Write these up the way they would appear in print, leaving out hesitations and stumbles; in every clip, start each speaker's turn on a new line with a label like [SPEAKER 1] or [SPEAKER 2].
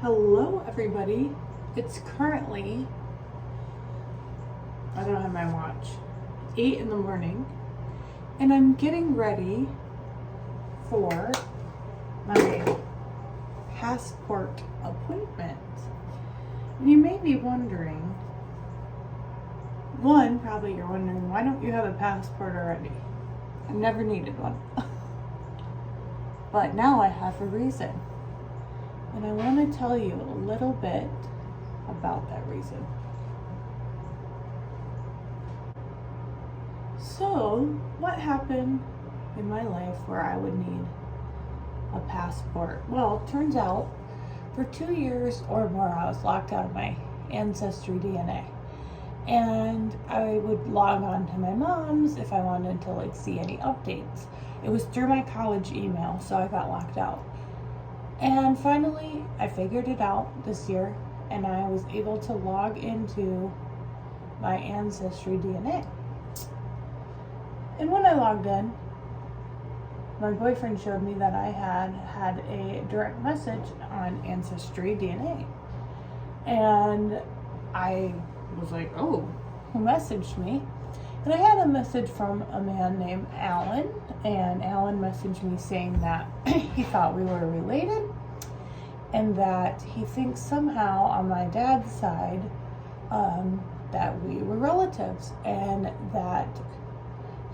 [SPEAKER 1] Hello, everybody. It's currently, I don't have my watch, 8 in the morning, and I'm getting ready for my passport appointment. And you may be wondering, one, probably you're wondering, why don't you have a passport already? I've never needed one. But now I have a reason. And I want to tell you a little bit about that reason. So, what happened in my life where I would need a passport? Well, it turns out for 2 years or more, I was locked out of my Ancestry DNA. And I would log on to my mom's if I wanted to see any updates. It was through my college email, so I got locked out. And finally, I figured it out this year, and I was able to log into my Ancestry DNA. And when I logged in, my boyfriend showed me that I had a direct message on Ancestry DNA. And I was like, oh, who messaged me? And I had a message from a man named Alan, and Alan messaged me saying that he thought we were related and that he thinks somehow on my dad's side that we were relatives, and that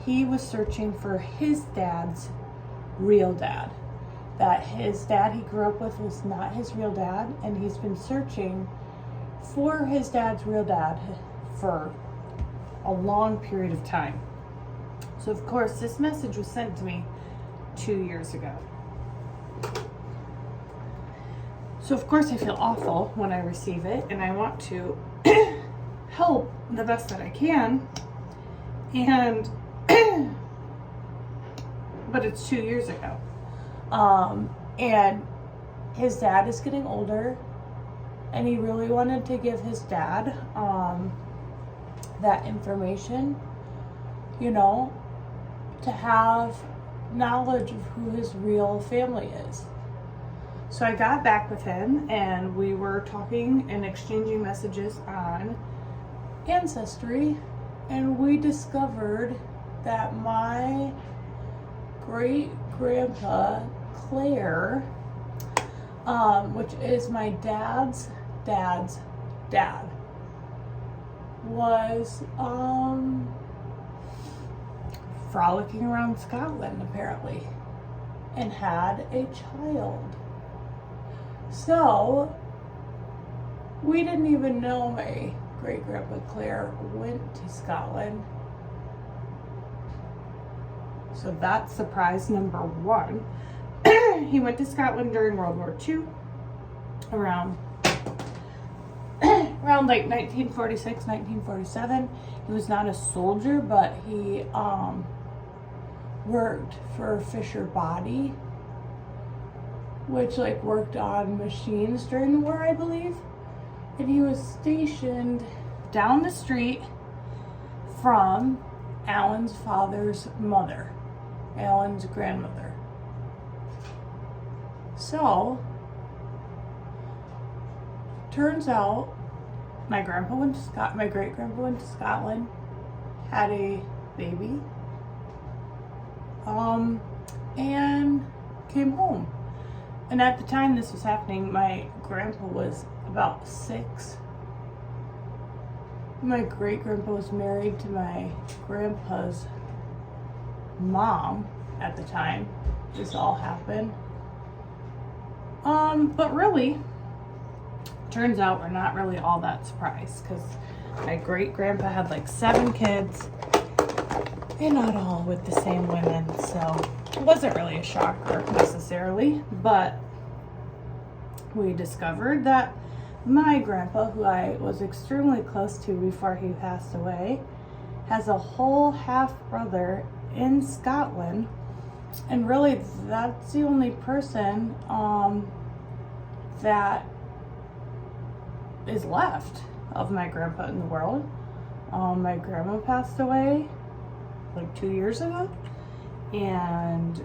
[SPEAKER 1] he was searching for his dad's real dad. That his dad he grew up with was not his real dad, and he's been searching for his dad's real dad for a long period of time. So of course this message was sent to me 2 years ago. So of course I feel awful when I receive it, and I want to help the best that I can. And but it's 2 years ago. And his dad is getting older, and he really wanted to give his dad that information, to have knowledge of who his real family is. So I got back with him, and we were talking and exchanging messages on Ancestry, and we discovered that my great-grandpa Claire, which is my dad's dad, was frolicking around Scotland apparently, and had a child. So we didn't even know my great-grandpa Claire went to Scotland. So that's surprise number one. He went to Scotland during World War II, around like 1946, 1947. He was not a soldier, but he worked for Fisher Body, which worked on machines during the war, I believe. And he was stationed down the street from Alan's father's mother, Alan's grandmother. So, turns out my great-grandpa went to Scotland, had a baby, and came home. And at the time this was happening, my grandpa was about 6. My great-grandpa was married to my grandpa's mom at the time this all happened. But really, turns out we're not really all that surprised, because my great-grandpa had 7 kids, and not all with the same women, so it wasn't really a shocker necessarily. But we discovered that my grandpa, who I was extremely close to before he passed away, has a whole half-brother in Scotland, and really that's the only person that is left of my grandpa in the world. My grandma passed away 2 years ago, and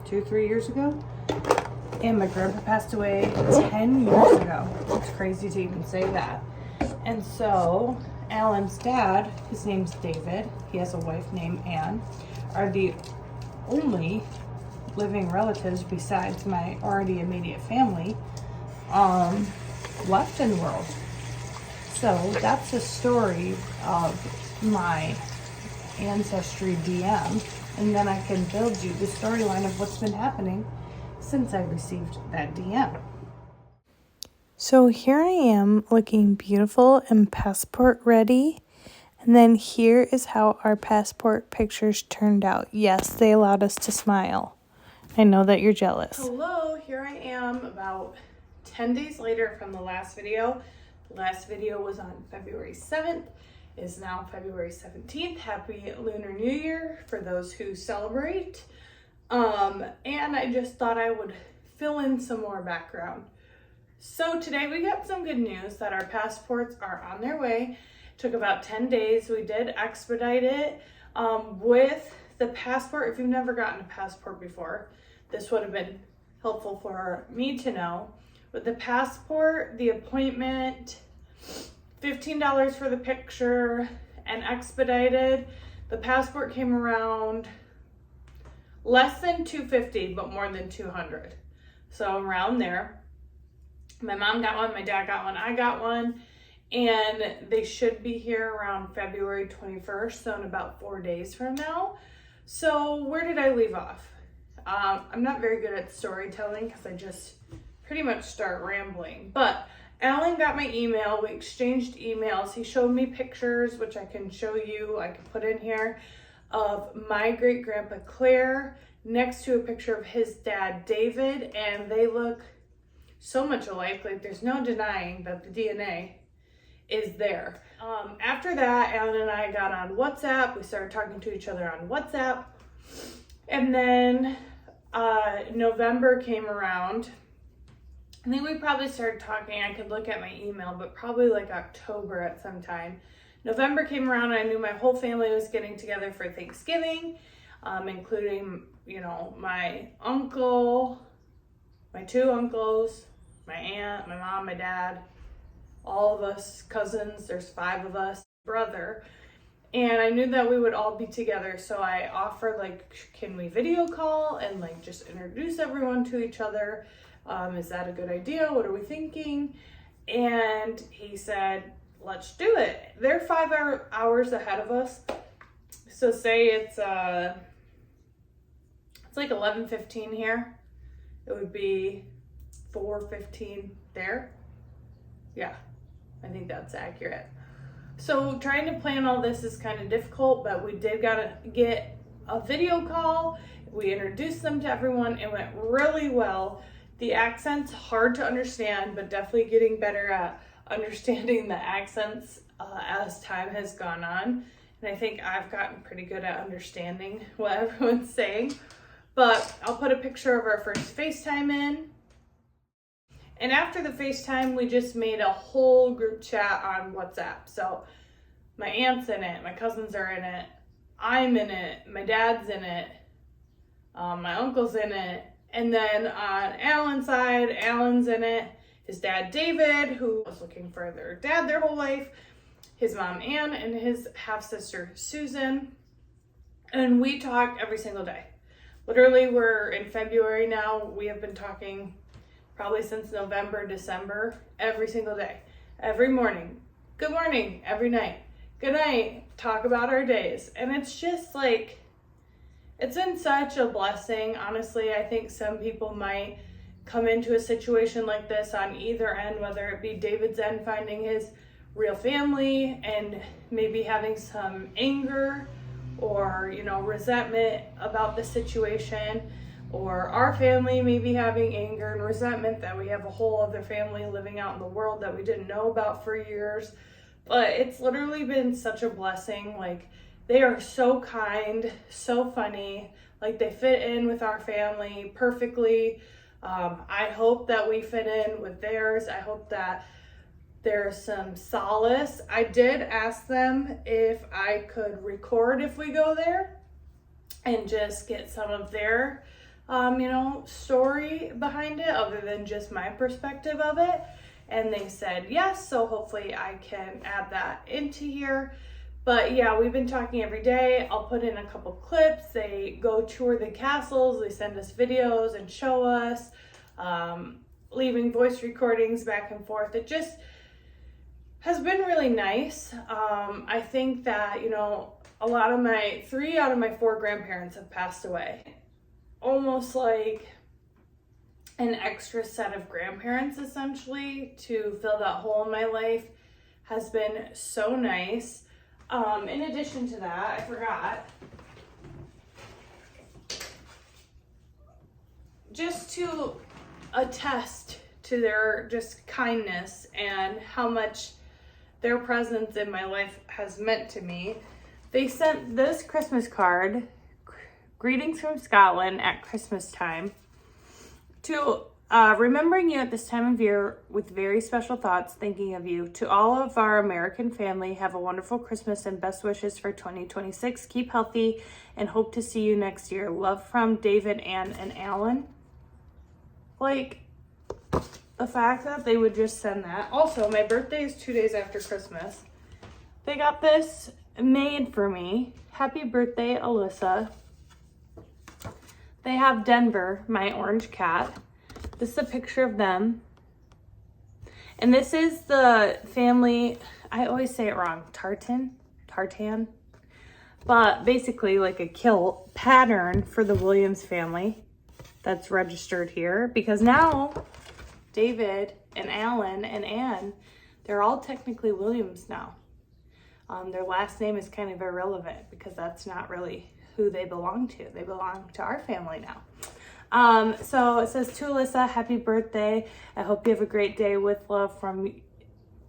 [SPEAKER 1] 2-3 years ago, And my grandpa passed away 10 years ago. It's crazy to even say that. And so Alan's dad, his name's David, he has a wife named Ann, are the only living relatives besides my already immediate family left in the world. So that's the story of my Ancestry DM, and then I can build you the storyline of what's been happening since I received that DM. So here I am looking beautiful and passport ready. And then here is how our passport pictures turned out. Yes, they allowed us to smile. I know that you're jealous. Hello, here I am about 10 days later from the last video. The last video was on February 7th. It's now February 17th. Happy Lunar New Year for those who celebrate. And I just thought I would fill in some more background. So today we got some good news that our passports are on their way. It took about 10 days. We did expedite it with the passport. If you've never gotten a passport before, this would have been helpful for me to know. With the passport, the appointment, $15 for the picture, and expedited, the passport came around less than $250, but more than $200. So around there. My mom got one, my dad got one, I got one, and they should be here around February 21st, so in about 4 days from now. So where did I leave off? I'm not very good at storytelling because I just pretty much start rambling, but Alan got my email. We exchanged emails. He showed me pictures, which I can show you, I can put in here, of my great grandpa Claire next to a picture of his dad David, and they look so much alike. Like, there's no denying that the DNA is there. After that, Alan and I got on WhatsApp. We started talking to each other on WhatsApp, and then November came around. I think we probably started talking, I could look at my email, but probably like October at some time. November came around and I knew my whole family was getting together for Thanksgiving, including, you know, my uncle, my two uncles, my aunt, my mom, my dad, all of us cousins, there's 5 of us, brother. And I knew that we would all be together, so I offered, like, can we video call and like just introduce everyone to each other? Is that a good idea? What are we thinking? And he said, let's do it. They're 5 hours ahead of us. So say it's like 11:15 here. It would be 4:15 there. Yeah, I think that's accurate. So trying to plan all this is kind of difficult, but we did gotta get a video call. We introduced them to everyone. It went really well. The accent's hard to understand, but definitely getting better at understanding the accents as time has gone on. And I think I've gotten pretty good at understanding what everyone's saying. But I'll put a picture of our first FaceTime in. And after the FaceTime, we just made a whole group chat on WhatsApp. So my aunt's in it, my cousins are in it, I'm in it, my dad's in it, my uncle's in it. And then on Alan's side, Alan's in it, his dad David, who was looking for their dad their whole life, his mom Ann, and his half-sister Susan. And we talk every single day. Literally, we're in February now. We have been talking probably since November, December, every single day, every morning. Good morning, every night. Good night, talk about our days. And it's just like, it's been such a blessing. Honestly, I think some people might come into a situation like this on either end, whether it be David's end finding his real family and maybe having some anger or, you know, resentment about the situation, or our family maybe having anger and resentment that we have a whole other family living out in the world that we didn't know about for years. But it's literally been such a blessing. Like, they are so kind, so funny, like they fit in with our family perfectly. I hope that we fit in with theirs. I hope that there's some solace. I did ask them if I could record if we go there and just get some of their story behind it other than just my perspective of it. And they said yes, so hopefully I can add that into here. But yeah, we've been talking every day. I'll put in a couple clips. They go tour the castles, they send us videos and show us, leaving voice recordings back and forth. It just has been really nice. I think that, three out of my four grandparents have passed away. Almost like an extra set of grandparents, essentially, to fill that hole in my life has been so nice. In addition to that, I forgot, just to attest to their just kindness and how much their presence in my life has meant to me. They sent this Christmas card, greetings from Scotland at Christmas time, to remembering you at this time of year with very special thoughts, thinking of you. To all of our American family, have a wonderful Christmas and best wishes for 2026. Keep healthy and hope to see you next year. Love from David, Ann, and Alan. Like, the fact that they would just send that. Also, my birthday is 2 days after Christmas. They got this made for me. Happy birthday, Alyssa. They have Denver, my orange cat. This is a picture of them. And this is the family, I always say it wrong, tartan, but basically like a kilt pattern for the Williams family that's registered here, because now David and Alan and Ann, they're all technically Williams now. Their last name is kind of irrelevant because that's not really who they belong to. They belong to our family now. So it says, to Alyssa, happy birthday. I hope you have a great day with love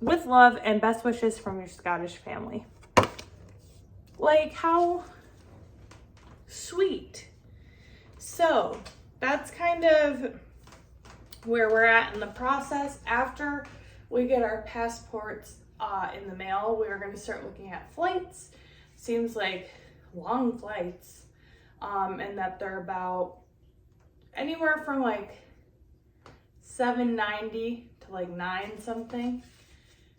[SPEAKER 1] and best wishes from your Scottish family. Like, how sweet. So that's kind of where we're at in the process. After we get our passports in the mail, we are going to start looking at flights. Seems like long flights, and that they're about anywhere from like $7.90 to like $9 something.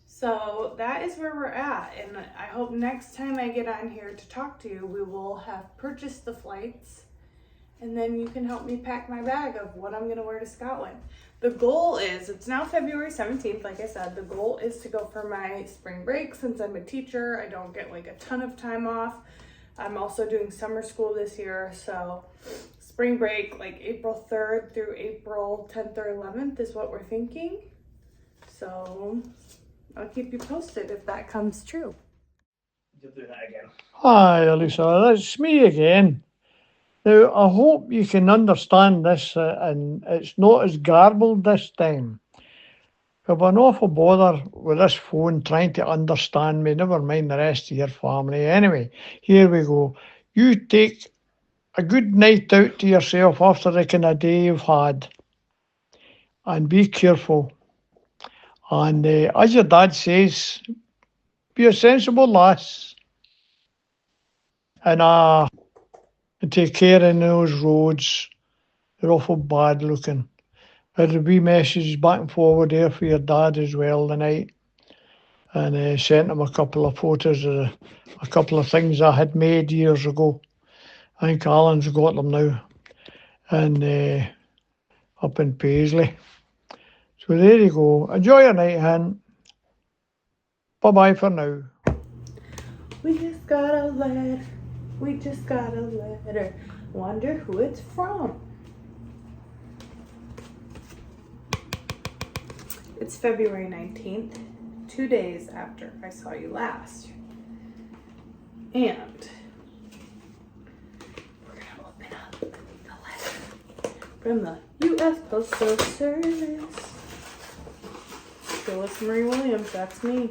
[SPEAKER 1] So that is where we're at, and I hope next time I get on here to talk to you, we will have purchased the flights, and then you can help me pack my bag of what I'm gonna wear to Scotland. The goal is, it's now February 17th, like I said, the goal is to go for my spring break. Since I'm a teacher, I don't get like a ton of time off. I'm also doing summer school this year, so spring break, like April 3rd through April 10th or 11th is what we're thinking. So I'll keep you posted if that comes true.
[SPEAKER 2] You'll do that again.
[SPEAKER 3] Hi, Elisa, that's me again. Now, I hope you can understand this and it's not as garbled this time. I've an awful bother with this phone trying to understand me, never mind the rest of your family. Anyway, here we go. You take a good night out to yourself after the kind of day you've had and be careful. And as your dad says, be a sensible lass and take care in those roads. They're awful bad looking. There's a wee message back and forward there for your dad as well tonight. And sent him a couple of photos of a couple of things I had made years ago. I think Alan's got them now. And up in Paisley. So there you go. Enjoy your night, hen. Bye-bye for now.
[SPEAKER 1] We just got a letter. We just got a letter. Wonder who it's from. It's February 19th, 2 days after I saw you last. And we're gonna open up the letter from the U.S. Postal Service. Phyllis Marie Williams, that's me.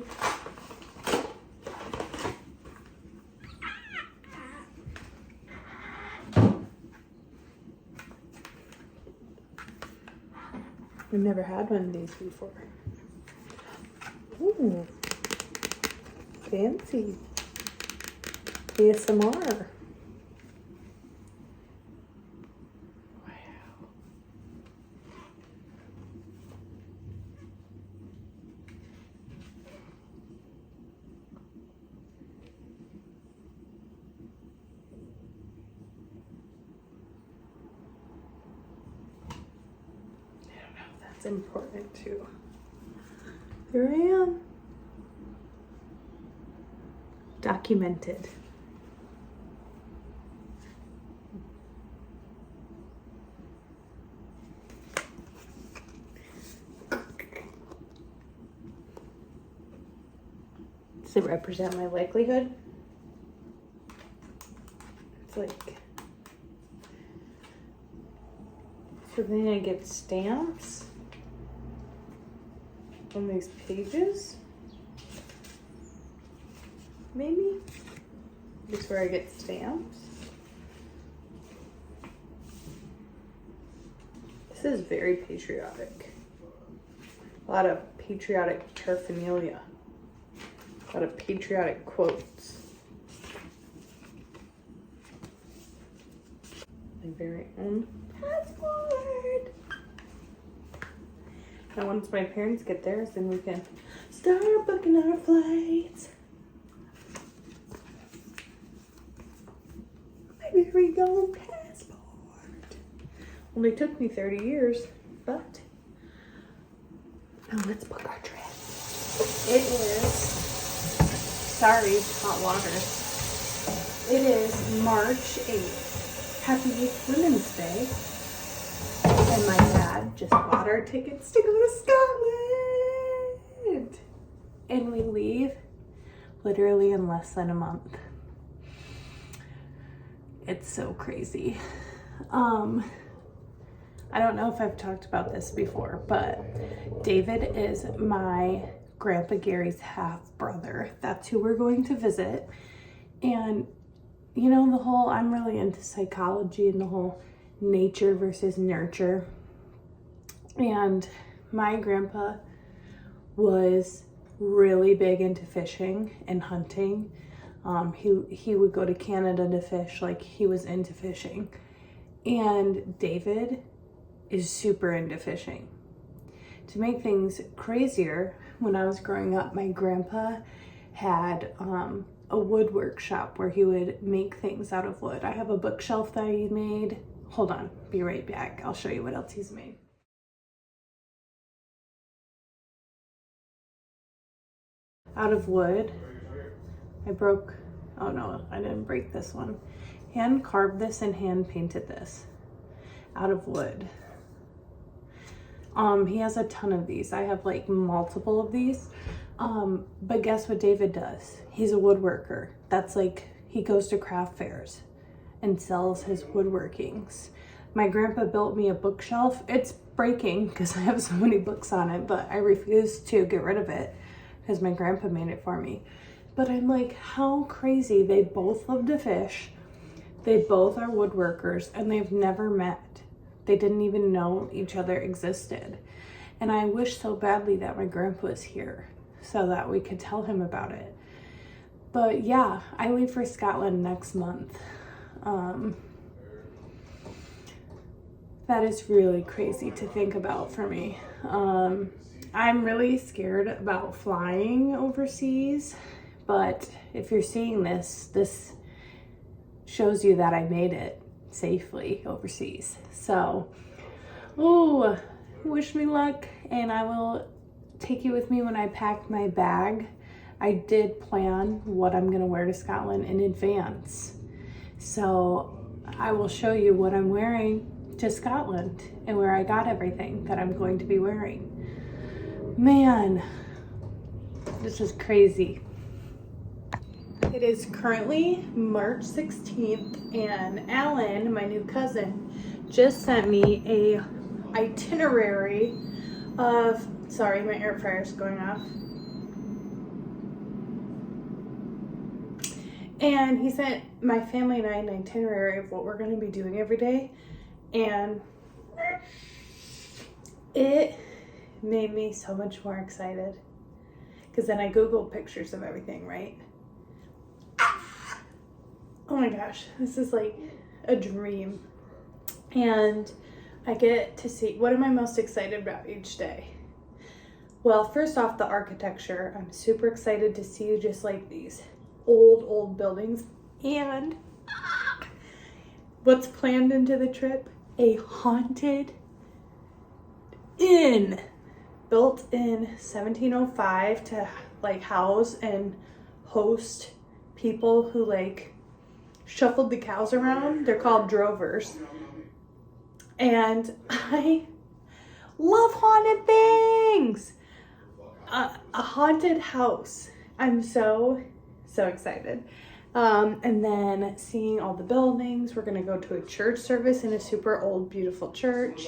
[SPEAKER 1] I've never had one of these before. Ooh, fancy. ASMR. That's important too. Here I am. Documented. Does it represent my likelihood? It's like so then I get stamps on these pages. Maybe this is where I get stamps. This is very patriotic. A lot of patriotic paraphernalia. A lot of patriotic quotes. My very own passport. And once my parents get theirs, then we can start booking our flights. My very own passport. Only took me 30 years, but now let's book our trip. It is, sorry, hot water. It is March 8th. Happy Women's Day. And my dad just bought our tickets to go to Scotland. And we leave literally in less than a month. It's so crazy. I don't know if I've talked about this before, but David is my Grandpa Gary's half brother. That's who we're going to visit. And you know, the whole, I'm really into psychology and the whole nature versus nurture. And my grandpa was really big into fishing and hunting. He would go to Canada to fish, like he was into fishing. And David is super into fishing. To make things crazier, when I was growing up, my grandpa had a woodwork shop where he would make things out of wood. I have a bookshelf that he made. Hold on, be right back. I'll show you what else he's made. Out of wood, I broke, oh no, I didn't break this one. Hand carved this and hand painted this out of wood. He has a ton of these. I have like multiple of these. But guess what David does? He's a woodworker. That's like, he goes to craft fairs and sells his woodworkings. My grandpa built me a bookshelf. It's breaking because I have so many books on it, but I refuse to get rid of it because my grandpa made it for me. But I'm like, how crazy. They both love to fish. They both are woodworkers and they've never met. They didn't even know each other existed. And I wish so badly that my grandpa was here so that we could tell him about it. But yeah, I leave for Scotland next month. That is really crazy to think about for me. I'm really scared about flying overseas, but if you're seeing this, this shows you that I made it safely overseas. So, wish me luck, and I will take you with me when I pack my bag. I did plan what I'm gonna wear to Scotland in advance. So I will show you what I'm wearing to Scotland and where I got everything that I'm going to be wearing. Man, this is crazy. It is currently March 16th and Alan, my new cousin, just sent me a itinerary of, sorry, my air fryer's going off. And he sent my family and I an itinerary of what we're going to be doing every day. And it made me so much more excited. Because then I Googled pictures of everything, right? Oh my gosh, this is like a dream. And I get to see, what am I most excited about each day? Well, first off, the architecture. I'm super excited to see just like these old buildings. And what's planned into the trip? A haunted built in 1705 to like house and host people who like shuffled the cows around. They're called drovers. And I love haunted things. A haunted house. I'm so excited. And then seeing all the buildings. We're gonna go to a church service in a super old, beautiful church.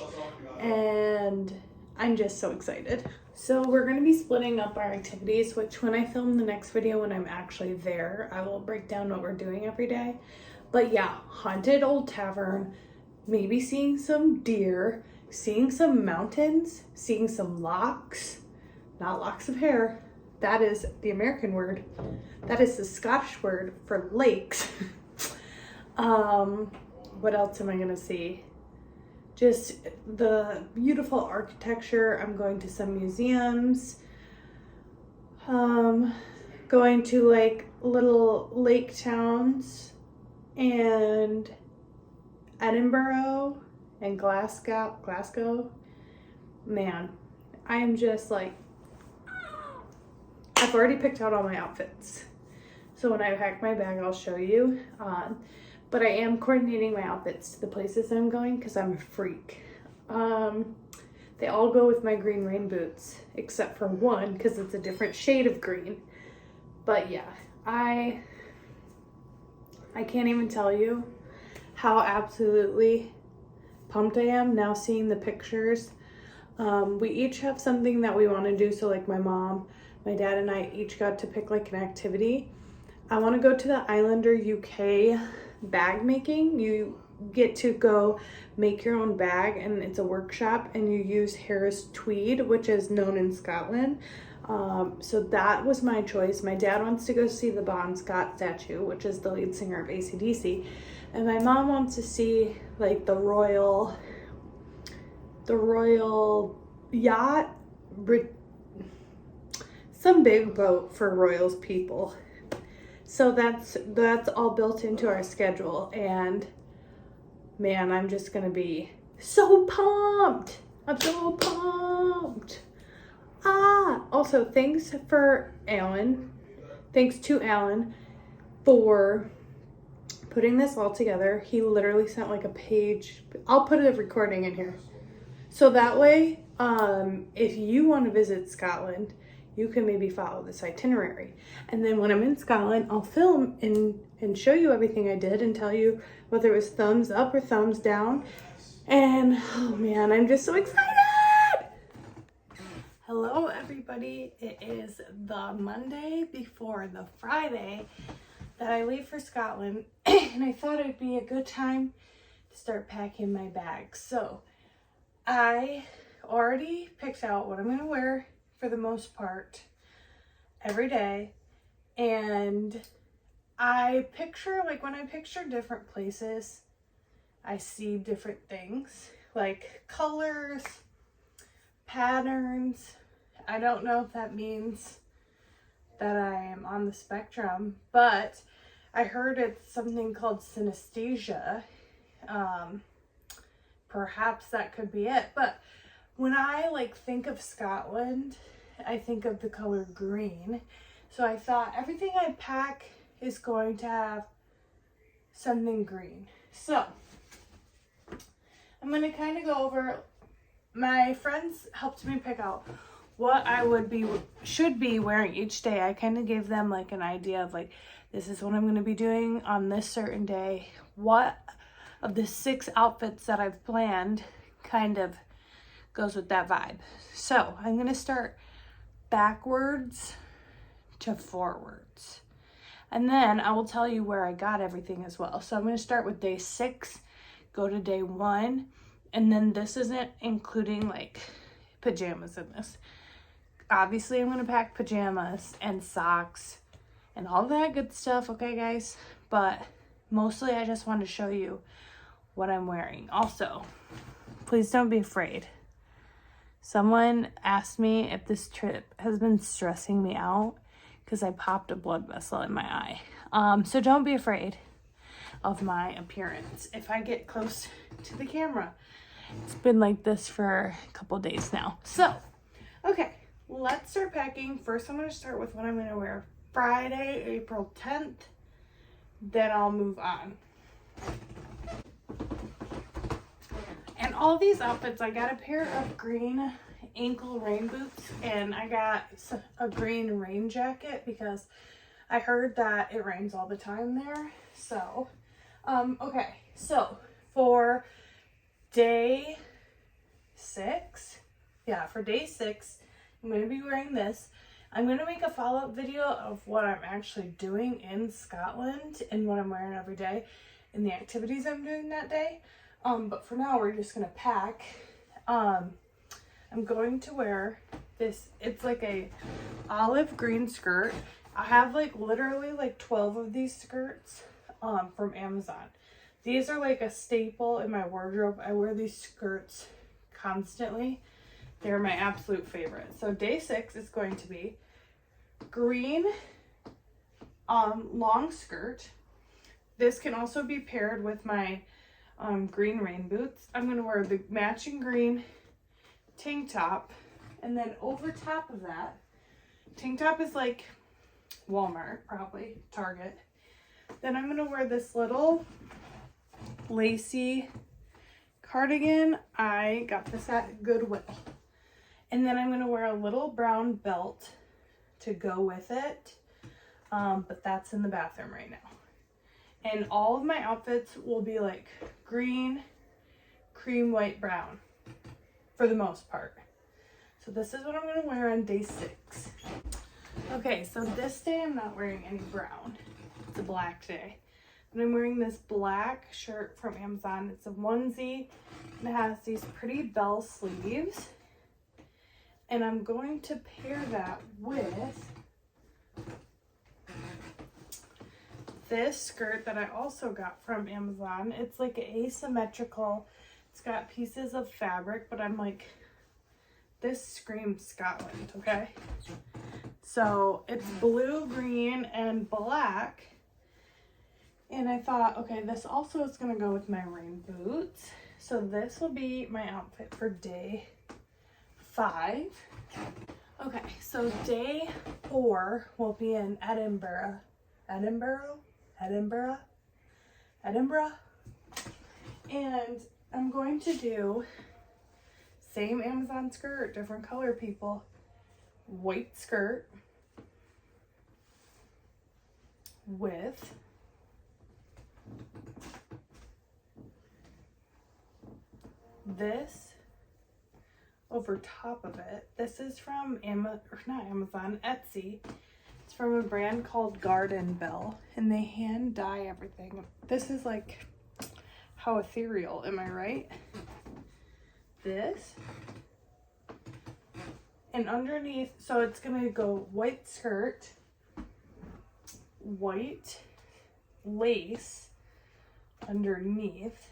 [SPEAKER 1] And I'm just so excited. So we're gonna be splitting up our activities, which when I film the next video, when I'm actually there, I will break down what we're doing every day. But yeah, haunted old tavern, maybe seeing some deer, seeing some mountains, seeing some locks, not locks of hair. That is the American word. That is the Scottish word for lakes. What else am I gonna see? Just the beautiful architecture. I'm going to some museums. Going to like little lake towns and Edinburgh and Glasgow. Man, I am just like, I've already picked out all my outfits. So when I pack my bag, I'll show you. But I am coordinating my outfits to the places I'm going because I'm a freak. They all go with my green rain boots, except for one because it's a different shade of green. But yeah, I can't even tell you how absolutely pumped I am now seeing the pictures. We each have something that we want to do. So like my mom, my dad, and I each got to pick like an activity. I want to go to the Islander UK bag making. You get to go make your own bag, and it's a workshop, and you use Harris tweed, which is known in Scotland. So that was my choice. My dad wants to go see the Bon Scott statue, which is the lead singer of AC/DC, and my mom wants to see like the royal yacht, some big boat for royals people. So that's all built into our schedule, and man, I'm just gonna be so pumped. I'm so pumped. Also thanks to Alan for putting this all together. He literally sent like a page. I'll put a recording in here. So that way, if you want to visit Scotland, you can maybe follow this itinerary. And then when I'm in Scotland, I'll film and show you everything I did and tell you whether it was thumbs up or thumbs down. And oh man, I'm just so excited. Hello everybody. It is the Monday before the Friday that I leave for Scotland. And I thought it'd be a good time to start packing my bags. So I already picked out what I'm gonna wear for the most part every day, and I picture, like when I picture different places, I see different things like colors, patterns. I don't know if that means that I am on the spectrum, but I heard it's something called synesthesia. Perhaps that could be it. But when I like think of Scotland, I think of the color green. So I thought everything I pack is going to have something green. So I'm going to kind of go over, my friends helped me pick out what I should be wearing each day. I kind of gave them like an idea of like, this is what I'm going to be doing on this certain day. What of the 6 outfits that I've planned kind of goes with that vibe. So I'm going to start backwards to forwards. And then I will tell you where I got everything as well. So I'm going to start with day 6, go to day 1. And then this isn't including like pajamas in this. Obviously I'm going to pack pajamas and socks and all that good stuff. Okay guys. But mostly I just want to show you what I'm wearing. Also, please don't be afraid. Someone asked me if this trip has been stressing me out because I popped a blood vessel in my eye. So don't be afraid of my appearance if I get close to the camera. It's been like this for a couple days now. So, okay, let's start packing. First, I'm going to start with what I'm going to wear Friday, April 10th. Then I'll move on. And all these outfits, I got a pair of green ankle rain boots, and I got a green rain jacket because I heard that it rains all the time there. So, okay, so for day 6, for day 6, I'm going to be wearing this. I'm going to make a follow-up video of what I'm actually doing in Scotland and what I'm wearing every day and the activities I'm doing that day. But for now, we're just going to pack. I'm going to wear this. It's like a olive green skirt. I have like literally like 12 of these skirts from Amazon. These are like a staple in my wardrobe. I wear these skirts constantly. They're my absolute favorite. So day 6 is going to be green long skirt. This can also be paired with my green rain boots. I'm going to wear the matching green tank top. And then over top of that, tank top is like Walmart, probably Target. Then I'm going to wear this little lacy cardigan. I got this at Goodwill. And then I'm going to wear a little brown belt to go with it. But that's in the bathroom right now. And all of my outfits will be like green, cream, white, brown for the most part. So this is what I'm going to wear on day 6. Okay, so this day I'm not wearing any brown. It's a black day. And I'm wearing this black shirt from Amazon. It's a onesie and it has these pretty bell sleeves. And I'm going to pair that with this skirt that I also got from Amazon. It's like asymmetrical. It's got pieces of fabric, but I'm like, this screams Scotland, okay? So it's blue, green, and black. And I thought, okay, this also is gonna go with my rain boots. So this will be my outfit for day 5. Okay, so day 4 will be in Edinburgh. And I'm going to do same Amazon skirt, different color, people. White skirt with this over top of it. This is from Etsy. It's from a brand called Garden Bell, and they hand dye everything. This is like how ethereal, am I right? This. And underneath, so it's gonna go white skirt, white lace underneath,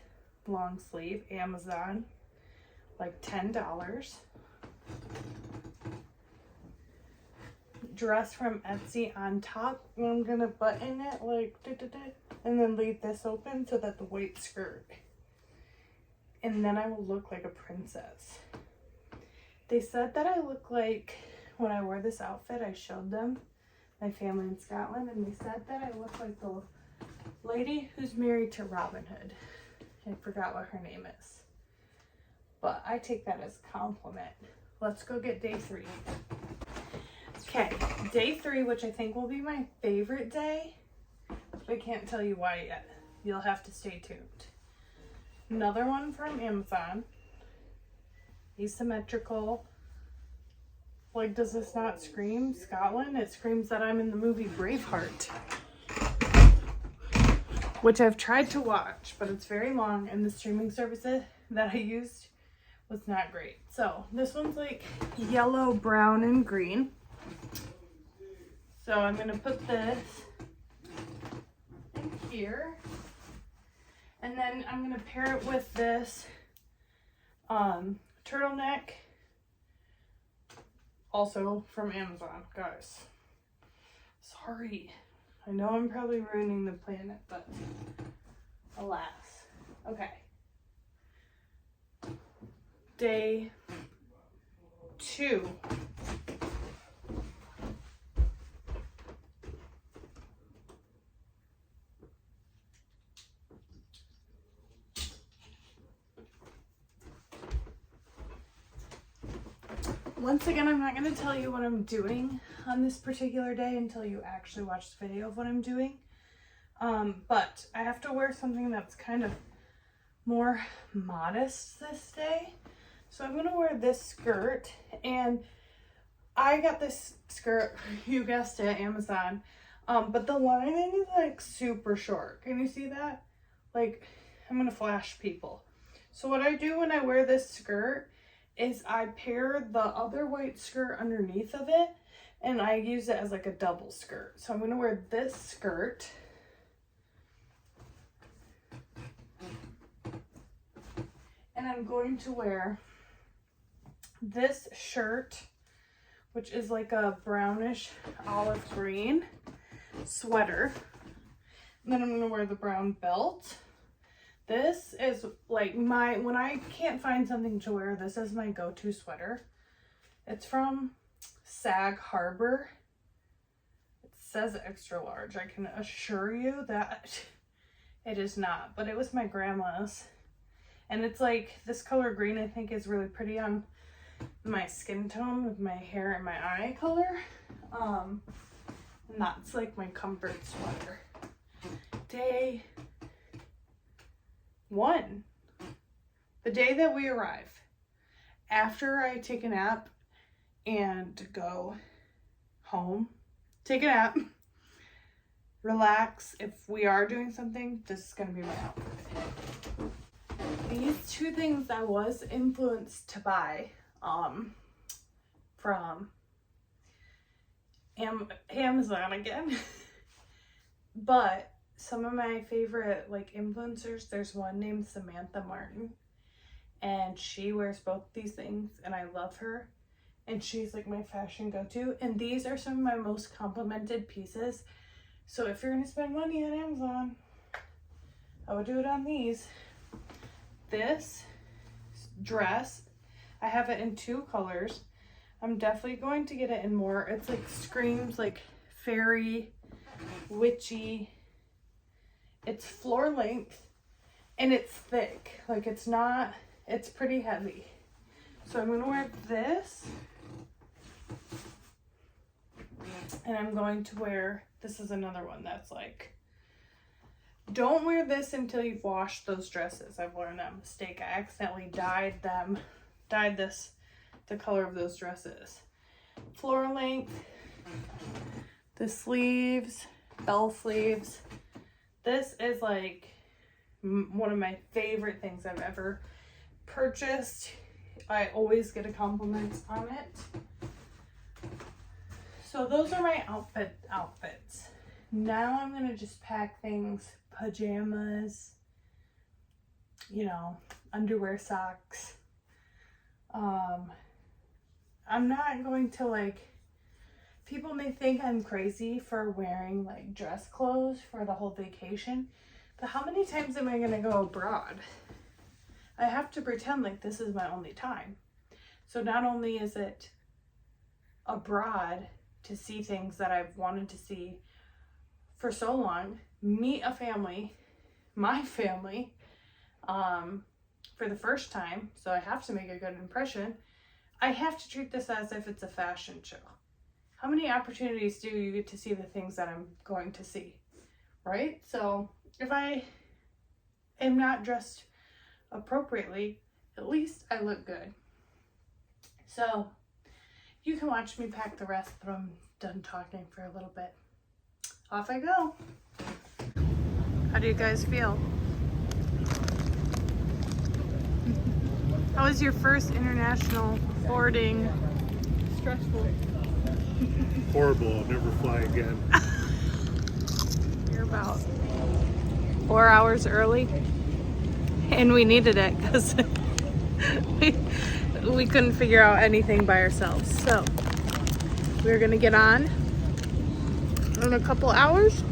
[SPEAKER 1] long sleeve, Amazon, like $10. Dress from Etsy on top. And I'm gonna button it like and then leave this open so that the white skirt. And then I will look like a princess. They said that I look like, when I wore this outfit, I showed them, my family in Scotland, and they said that I look like the lady who's married to Robin Hood. I forgot what her name is. But I take that as a compliment. Let's go get day 3. Okay, day 3, which I think will be my favorite day. I can't tell you why yet. You'll have to stay tuned. Another one from Amazon. Asymmetrical. Like, does this not scream Scotland? It screams that I'm in the movie Braveheart, which I've tried to watch, but it's very long, and the streaming services that I used was not great. So this one's like yellow, brown, and green. So I'm gonna put this in here, and then I'm gonna pair it with this turtleneck, also from Amazon. Guys, sorry, I know I'm probably ruining the planet, but alas. Okay, Day 2. Once again, I'm not going to tell you what I'm doing on this particular day until you actually watch the video of what I'm doing. But I have to wear something that's kind of more modest this day. So I'm going to wear this skirt, and I got this skirt, you guessed it, Amazon. But the lining is like super short. Can you see that? Like, I'm going to flash people. So what I do when I wear this skirt is I pair the other white skirt underneath of it, and I use it as like a double skirt. So I'm going to wear this skirt. And I'm going to wear this shirt, which is like a brownish olive green sweater. And then I'm going to wear the brown belt. This is like when I can't find something to wear, this is my go-to sweater. It's from Sag Harbor. It says extra large. I can assure you that it is not, but it was my grandma's. And it's like this color green, I think, is really pretty on my skin tone with my hair and my eye color. And that's like my comfort sweater. Day 1, the day that we arrive, after I take a nap and go home, take a nap, relax. If we are doing something, this is going to be my outfit. These 2 things I was influenced to buy from Amazon again. But some of my favorite like influencers, there's one named Samantha Martin, and she wears both these things, and I love her, and she's like my fashion go-to. And these are some of my most complimented pieces. So if you're gonna spend money on Amazon, I would do it on these. This dress, I have it in 2 colors. I'm definitely going to get it in more. It's like screams like fairy, witchy. It's floor length and it's thick. Like it's pretty heavy. So I'm going to wear this. And I'm going to wear, this is another one that's like, don't wear this until you've washed those dresses. I've learned that mistake. I accidentally dyed this the color of those dresses. Floor length, the sleeves, bell sleeves. This is like one of my favorite things I've ever purchased. I always get a compliment on it. So those are my outfits. Now I'm gonna just pack things, pajamas, you know, underwear, socks. I'm not going to like, people may think I'm crazy for wearing like dress clothes for the whole vacation, but how many times am I gonna go abroad? I have to pretend like this is my only time. So not only is it abroad to see things that I've wanted to see for so long, meet a family, my family, for the first time, so I have to make a good impression. I have to treat this as if it's a fashion show. How many opportunities do you get to see the things that I'm going to see, right? So if I am not dressed appropriately, at least I look good. So you can watch me pack the rest, but I'm done talking for a little bit. Off I go. How do you guys feel? How was your first international boarding? Stressful.
[SPEAKER 4] Horrible. I'll never fly again.
[SPEAKER 1] You're about 4 hours early, and we needed it because we couldn't figure out anything by ourselves. So we're gonna get on in a couple hours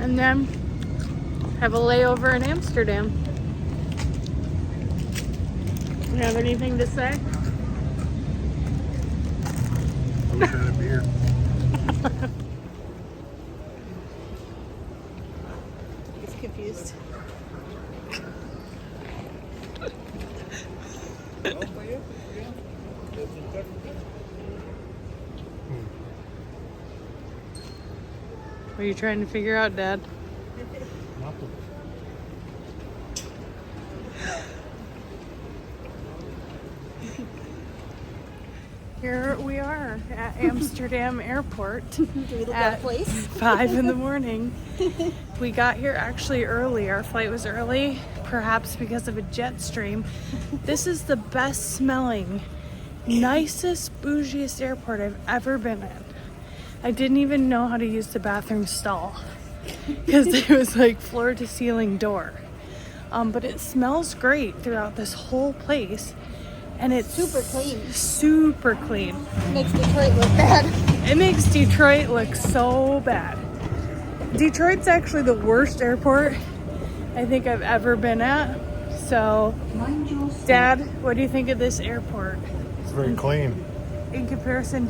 [SPEAKER 1] and then have a layover in Amsterdam. have anything to say?
[SPEAKER 4] I wish I had a beer.
[SPEAKER 1] He's confused. What are you trying to figure out, Dad?
[SPEAKER 4] Nothing.
[SPEAKER 1] Here we are at Amsterdam Airport
[SPEAKER 5] Do we look out
[SPEAKER 1] at
[SPEAKER 5] of place?
[SPEAKER 1] 5 in the morning. We got here actually early. Our flight was early, perhaps because of a jet stream. This is the best smelling, nicest, bougiest airport I've ever been in. I didn't even know how to use the bathroom stall because it was like floor to ceiling door. But it smells great throughout this whole place. And it's
[SPEAKER 5] Super clean.
[SPEAKER 1] Super clean.
[SPEAKER 5] Makes Detroit look bad.
[SPEAKER 1] It makes Detroit look so bad. Detroit's actually the worst airport I think I've ever been at. So, Dad, what do you think of this airport?
[SPEAKER 4] It's very clean.
[SPEAKER 1] In comparison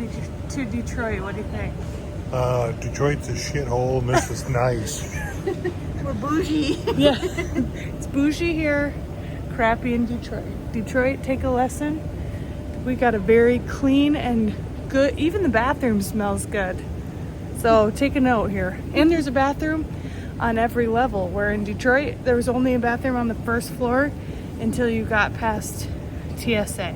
[SPEAKER 1] to Detroit, what do you think?
[SPEAKER 4] Detroit's a shithole and this is nice.
[SPEAKER 5] We're bougie.
[SPEAKER 1] Yeah, it's bougie here, crappy in Detroit. Detroit, take a lesson. We got a very clean and good, even the bathroom smells good. So take a note here. And there's a bathroom on every level, where in Detroit, there was only a bathroom on the first floor until you got past TSA.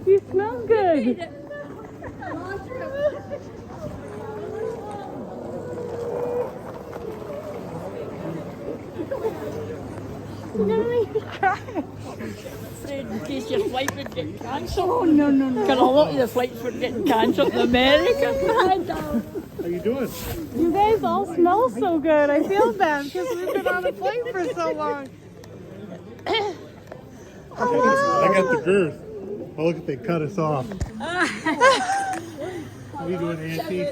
[SPEAKER 1] You smell good. You're gonna make me cry.
[SPEAKER 6] In case your flight would get cancelled.
[SPEAKER 1] Oh, no, no, no.
[SPEAKER 6] Because a lot of the flights were getting cancelled in America.
[SPEAKER 4] How you doing?
[SPEAKER 1] You guys all smell so good. I feel bad because we've been on a plane for so long.
[SPEAKER 4] I got the girth. Oh, look, they cut us off. How you doing, Auntie?